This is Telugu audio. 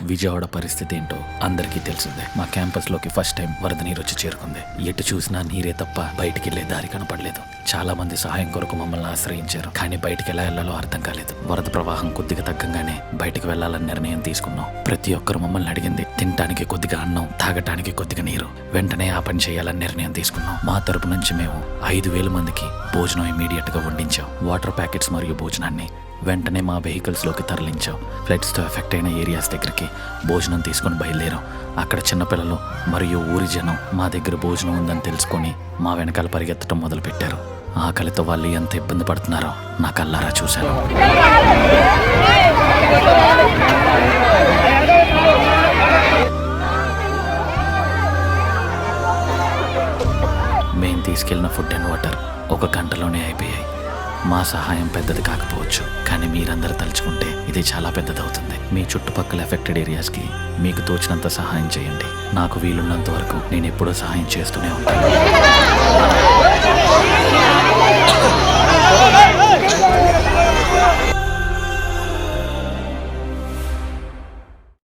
విజయవాడ పరిస్థితి ఏంటో అందరికీ తెలిసిందే. మా క్యాంపస్ లోకి ఫస్ట్ టైం వరద నీరు వచ్చి చేరుకుంది. ఎటు చూసినా నీరే తప్ప బయటికి వెళ్లే దారి కనపడలేదు. చాలా మంది సహాయం కొరకు మమ్మల్ని ఆశ్రయించారు, కానీ బయటికి ఎలా వెళ్లాలో అర్థం కాలేదు. వరద ప్రవాహం కొద్దిగా తగ్గంగానే బయటికి వెళ్లాలని నిర్ణయం తీసుకున్నాం. ప్రతి ఒక్కరు మమ్మల్ని అడిగింది తినడానికి కొద్దిగా అన్నం, తాగటానికి కొద్దిగా నీరు. వెంటనే ఆ పని చేయాలని నిర్ణయం తీసుకున్నాం. మా తరపు నుంచి మేము 5,000 మందికి భోజనం ఇమీడియట్ గా వండించాం. వాటర్ ప్యాకెట్స్ మరియు భోజనాన్ని వెంటనే మా వెహికల్స్ లోకి తరలించాం. ఫ్లడ్స్ తో ఎఫెక్ట్ అయిన ఏరియాస్ దగ్గరికి భోజనం తీసుకుని బయలుదేరాం. అక్కడ చిన్నపిల్లలు మరియు ఊరి జనం మా దగ్గర భోజనం ఉందని తెలుసుకొని మా వెనకాల పరిగెత్తడం మొదలు పెట్టారు. ఆకలితో వాళ్ళు ఎంత ఇబ్బంది పడుతున్నారో నా కళ్ళారా చూశాను. మేము తీసుకెళ్లిన ఫుడ్ అండ్ వాటర్ 1 గంటలోనే అయిపోయాయి. మా సహాయం పెద్దది కాకపోవచ్చు, కానీ మీరందరూ తలుచుకుంటే ఇది చాలా పెద్దదవుతుంది. మీ చుట్టుపక్కల ఎఫెక్టెడ్ ఏరియాస్కి మీకు తోచినంత సహాయం చేయండి. నాకు వీలున్నంత వరకు నేను ఎప్పుడూ సహాయం చేస్తూనే ఉంటాను.